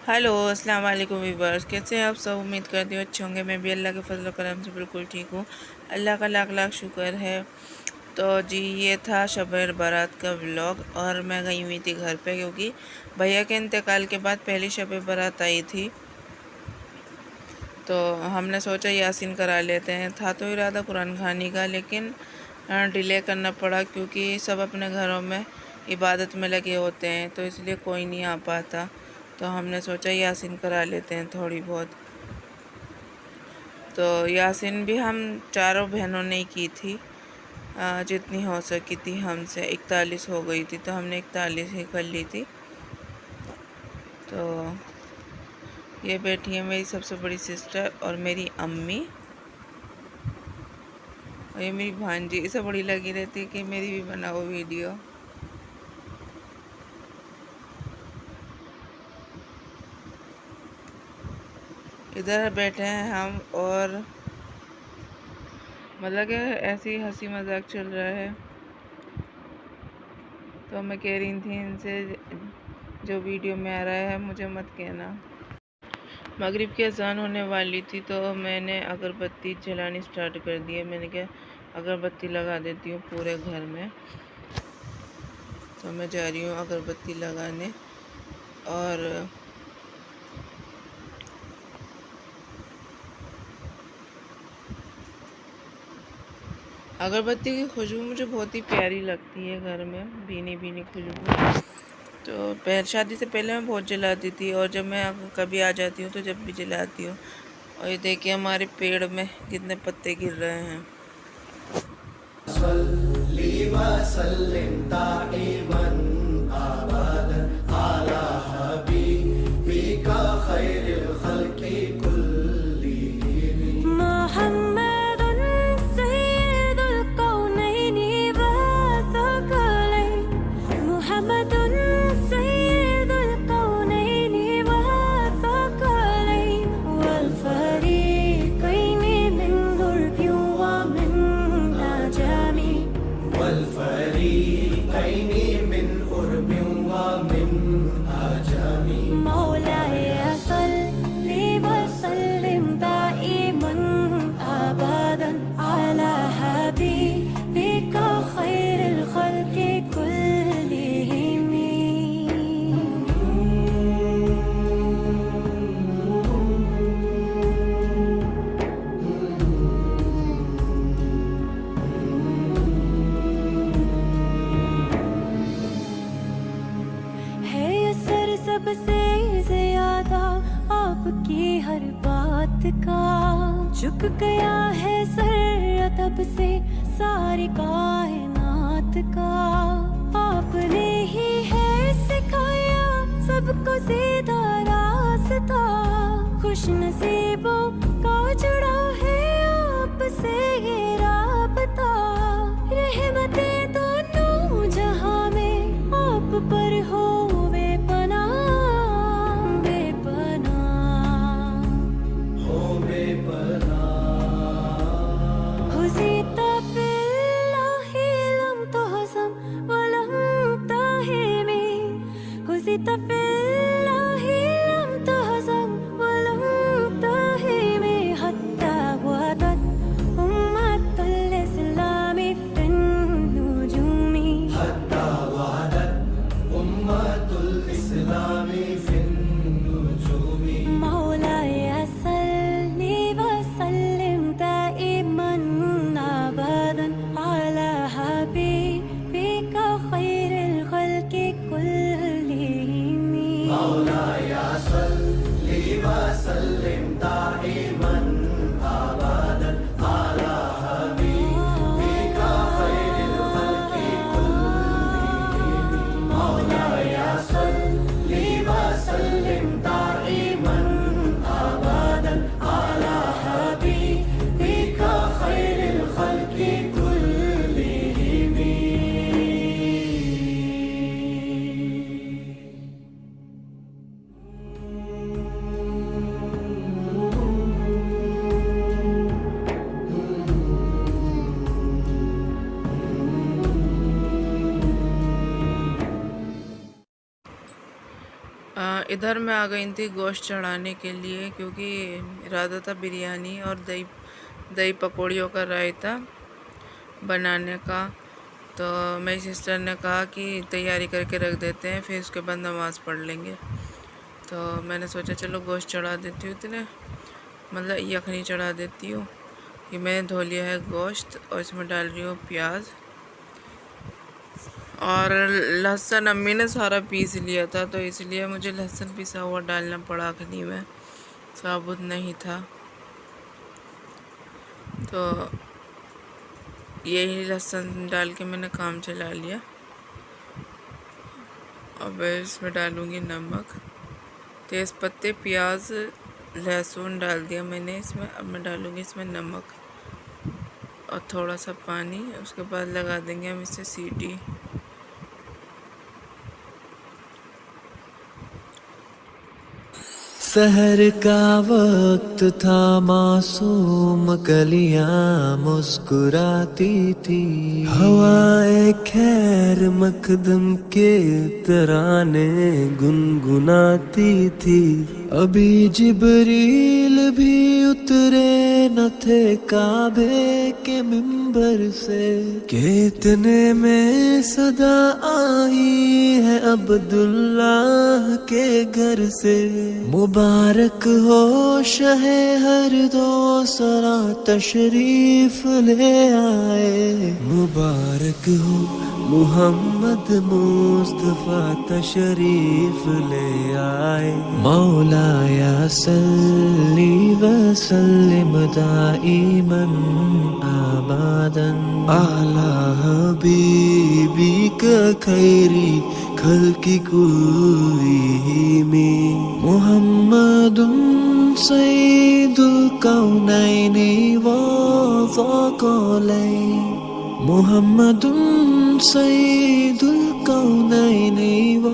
Hello अस्सलाम वालेकुम viewers, कैसे हैं आप सब। उम्मीद करती हूँ अच्छे होंगे। मैं भी अल्लाह के फजल करम से बिल्कुल ठीक हूँ। अल्लाह का लाख लाख शुक्र है। तो जी, ये था शब बारात का व्लॉग और मैं गई हुई थी घर पे, क्योंकि भैया के इंतकाल के बाद पहली शब बारात आई थी। तो हमने सोचा यासीन करा लेते हैं। था तो इरादा कुरान खानी का, लेकिन डिले करना पड़ा क्योंकि सब अपने घरों में इबादत में लगे होते हैं, तो इसलिए कोई नहीं आ पाता। तो हमने सोचा यासीन करा लेते हैं थोड़ी बहुत। तो यासीन भी हम चारों बहनों ने ही की थी, जितनी हो सकी थी हमसे। 41 हो गई थी तो हमने 41 ही कर ली थी। तो ये बैठी है मेरी सबसे बड़ी सिस्टर और मेरी अम्मी, और ये मेरी भांजी। इसे बड़ी लगी रहती है कि मेरी भी बनाओ वीडियो। इधर बैठे हैं हम और मतलब कि ऐसे ही हंसी मजाक चल रहा है। तो मैं कह रही थी इनसे, जो वीडियो में आ रहा है मुझे मत कहना। मगरिब की अजान होने वाली थी तो मैंने अगरबत्ती जलानी स्टार्ट कर दी है। मैंने कहा अगरबत्ती लगा देती हूँ पूरे घर में। तो मैं जा रही हूँ अगरबत्ती लगाने। और अगरबत्ती की खुशबू मुझे बहुत ही प्यारी लगती है घर में, भीनी भीनी खुशबू। तो शादी से पहले मैं बहुत जलाती थी, और जब मैं कभी आ जाती हूँ तो जब भी जलाती हूँ। और ये देखिए हमारे पेड़ में कितने पत्ते गिर रहे हैं। सबसे ज्यादा आपकी हर बात का झुक गया है सर तब से सारी कायनात का। आपने ही है सिखाया सबको सीधा रास्ता, खुश नसीबों का जुड़ा है आपसे ये राबता। रहमतें दोनों जहां में आप पर हो इधर मैं आ गई थी गोश्त चढ़ाने के लिए, क्योंकि इरादा था बिरयानी और दही पकौड़ियों का रायता बनाने का। तो मेरी सिस्टर ने कहा कि तैयारी करके रख देते हैं, फिर उसके बाद नमाज़ पढ़ लेंगे। तो मैंने सोचा चलो गोश्त चढ़ा देती हूँ, इतने मतलब यखनी चढ़ा देती हूँ। ये मैंने धो लिया है गोश्त और इसमें डाल रही हूँ प्याज और लहसुन। अम्मी ने सारा पीस लिया था तो इसलिए मुझे लहसुन पिसा हुआ डालना पड़ा, अखनी में साबुत नहीं था। तो यही लहसुन डाल के मैंने काम चला लिया। अब इसमें डालूँगी नमक, तेज़पत्ते, प्याज, लहसुन डाल दिया मैंने इसमें। अब मैं डालूँगी इसमें नमक और थोड़ा सा पानी। उसके बाद लगा देंगे हम इसे सीटी। सहर का वक्त था, मासूम कलियां मुस्कुराती थी, हवाएं खैर मकदम के तराने गुनगुनाती थी। अभी जिब्रील भी उतरे न थे काबे के मिंबर से, के इतने में सदा आई है अब्दुल्लाह के घर से। मुबारक हो शहे हर दो सरा तशरीफ ले आए, मुबारक हो मुहम्मद मुस्तफा तशरीफ ले आए। मौलाया सल्ली व सल्लिम दाइमन आबादन आला हबीबी का खैरी खल्की कुल्लिहिम मुहम्मदुन सय्यिदुल कौनैनि व ज़क़लैन, मुहम्मदुन सय्यिदुल कौनैनि व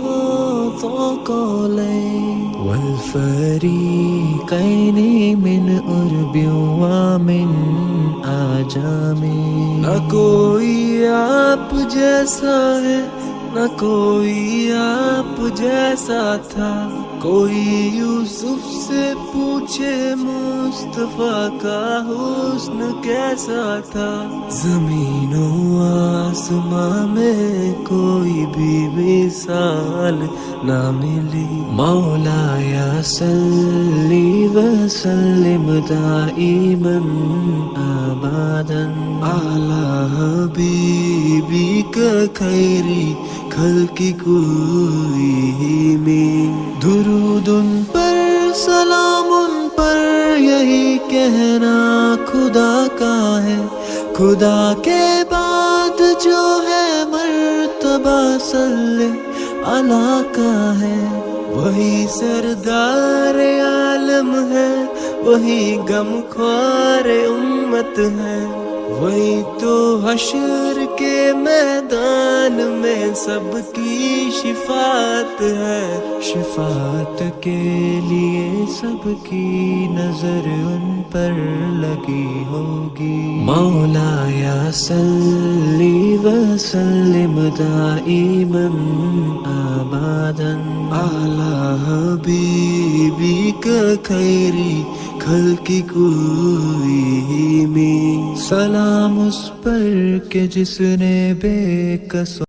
ज़क़लैन वल फ़रीक़ैनि मिन उर्बि व मिन आजामी। न कोई आप जैसा है, न कोई आप जैसा था, कोई यूसुफ से पूछे मुस्तफा का हुस्न कैसा था। ज़मीनो आसमां में कोई भी मिसाल ना मिली। मौलाया सल्ली व सल्लिम दाइमन आबादन आला हबीबी का खैरी खल्की कुल्लिहिम। दुरूद उन पर सलाम उन पर, यही कहना खुदा का है। खुदा के बाद जो है मर्तबा सल्ले अला का है। वही सरदार आलम है, वही गमख्वार उम्मत है। वही तो हश्र के मैदान में सबकी शिफात है। शिफात के लिए सबकी नजर उन पर लगी होगी। मौलाया सल्ली व सल्लिम दाइमन आबादन आला हबीबी का खैरी खल्की कुल्लिहिम। सलाम उस पर के जिसने बेकसों।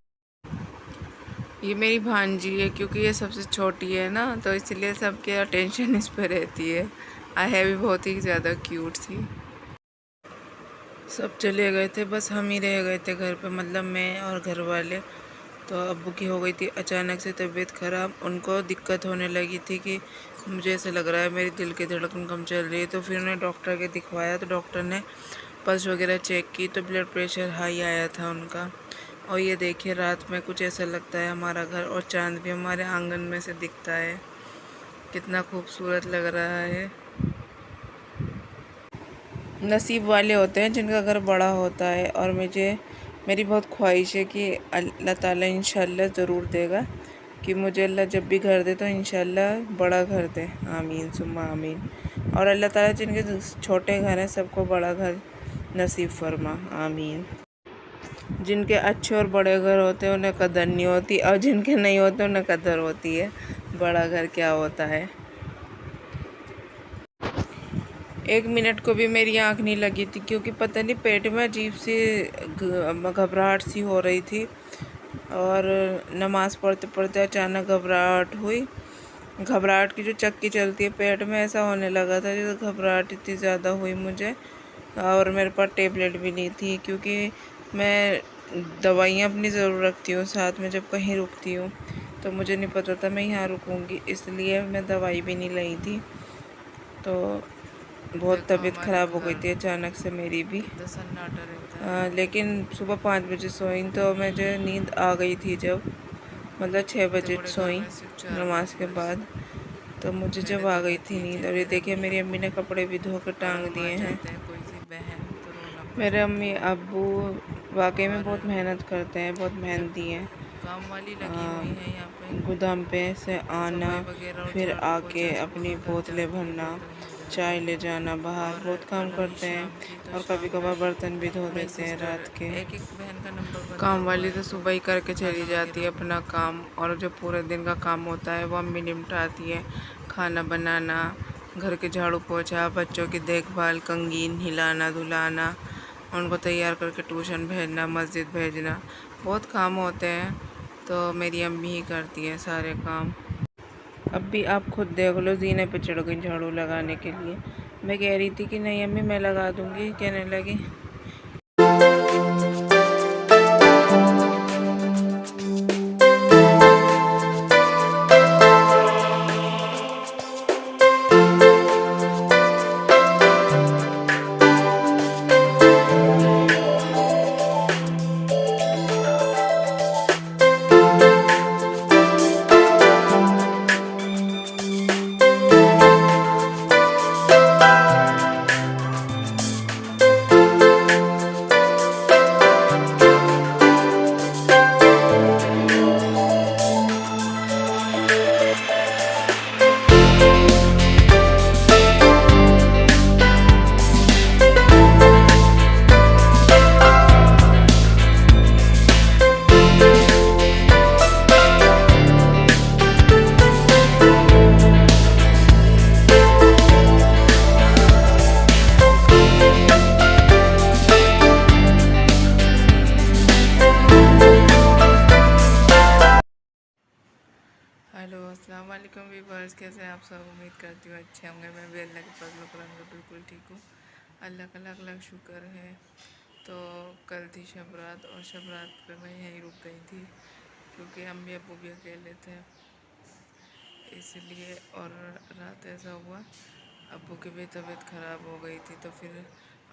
ये मेरी भांजी है, क्योंकि ये सबसे छोटी है ना, तो इसलिए सबके अटेंशन इस पर रहती है। है भी बहुत ही ज़्यादा क्यूट सी। सब चले गए थे, बस हम ही रह गए थे घर पे, मतलब मैं और घर वाले। तो अब्बू की हो गई थी अचानक से तबीयत ख़राब। उनको दिक्कत होने लगी थी कि मुझे ऐसा लग रहा है मेरी दिल की धड़कन कम चल रही है। तो फिर उन्हें डॉक्टर के दिखवाया, तो डॉक्टर ने पल्स वगैरह चेक की तो ब्लड प्रेशर हाई आया था उनका। और ये देखिए रात में कुछ ऐसा लगता है हमारा घर, और चांद भी हमारे आंगन में से दिखता है। कितना खूबसूरत लग रहा है। नसीब वाले होते हैं जिनका घर बड़ा होता है, और मेरी बहुत ख्वाहिश है कि अल्लाह ताला इंशाल्लाह ज़रूर देगा, कि मुझे अल्लाह जब भी घर दे तो इंशाल्लाह बड़ा घर दे। आमीन सुम्मा आमीन। और अल्लाह ताला जिनके छोटे घर हैं सबको बड़ा घर नसीब फरमा। आमीन। जिनके अच्छे और बड़े घर होते हैं उन्हें कदर नहीं होती, और जिनके नहीं होते उन्हें कदर होती है। बड़ा घर क्या होता है। 1 मिनट को भी मेरी आँख नहीं लगी थी, क्योंकि पता नहीं पेट में अजीब सी घबराहट सी हो रही थी। और नमाज़ पढ़ते पढ़ते अचानक घबराहट हुई। घबराहट की जो चक्की चलती है पेट में, ऐसा होने लगा था जैसे घबराहट इतनी ज़्यादा हुई मुझे। और मेरे पास टेबलेट भी नहीं थी, क्योंकि मैं दवाइयाँ अपनी ज़रूर रखती हूँ साथ में जब कहीं रुकती हूँ। तो मुझे नहीं पता था मैं यहाँ रुकूँगी, इसलिए मैं दवाई भी नहीं लाई थी। तो बहुत तबीयत ख़राब हो गई थी अचानक से मेरी भी। लेकिन सुबह 5 बजे सोई तो मुझे नींद आ गई थी जब, मतलब 6 बजे सोई नमाज के बाद। तो मुझे जब आ गई थी नींद, और ये देखिए मेरी अम्मी ने कपड़े भी धो कर टांग दिए हैं। मेरे अम्मी अब्बू वाकई में बहुत मेहनत करते हैं, बहुत मेहनती हैं। काम वाली लगी हुई है यहाँ पे। गोदाम पे से आना, फिर आके अपनी बोतलें भरना, चाय ले जाना बाहर, बहुत काम करते हैं। और कभी कभार बर्तन भी धो देते हैं रात के। एक बहन का नंबर काम वाली तो सुबह ही करके चली जाती है अपना काम, और जो पूरे दिन का काम होता है वो अम्मी निपटाती है। खाना बनाना, घर के झाड़ू पोछा, बच्चों की देखभाल, कंगीन हिलाना धुलाना, उनको तैयार करके ट्यूशन भेजना, मस्जिद भेजना, बहुत काम होते हैं। तो मेरी अम्मी ही करती है सारे काम। अब भी आप खुद देख लो, जीने पे चढ़ गई झाड़ू लगाने के लिए। मैं कह रही थी कि नहीं अम्मी मैं लगा दूँगी, कहने लगी हेलो अस्सलाम वालेकुम व्यूअर्स, कैसे आप सब? उम्मीद करती हूँ अच्छे होंगे। मैं भी अल्लाह के फजल करम में बिल्कुल ठीक हूँ। अल्लाह का लाख लाख शुक्र है। तो कल थी शब रात, और शब रात पे मैं यहीं रुक गई थी, क्योंकि अम्मी अब्बू भी अकेले थे इसलिए। और रात ऐसा हुआ, अब्बू की भी तबीयत ख़राब हो गई थी, तो फिर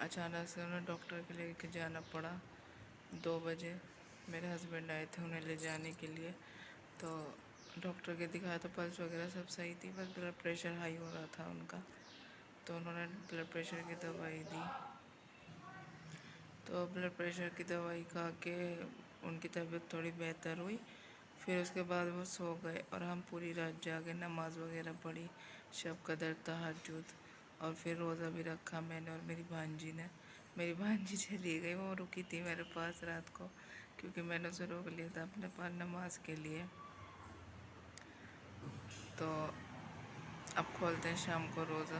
अचानक से उन्हें डॉक्टर के लेके जाना पड़ा। 2 बजे मेरे हस्बैंड आए थे उन्हें ले जाने के लिए। तो डॉक्टर के दिखाया तो पल्स वगैरह सब सही थी, बस ब्लड प्रेशर हाई हो रहा था उनका। तो उन्होंने ब्लड प्रेशर की दवाई दी। तो ब्लड प्रेशर की दवाई खा के उनकी तबीयत थोड़ी बेहतर हुई। फिर उसके बाद वो सो गए, और हम पूरी रात जाके नमाज़ वगैरह पढ़ी, शब कदर तहज्जुद, और फिर रोज़ा भी रखा मैंने और मेरी भांजी ने। मेरी भांजी चली गई, वो रुकी थी मेरे पास रात को, क्योंकि मैंने उसे रोक लिया था अपने पास नमाज के लिए। तो अब खोलते हैं शाम को रोज़ा।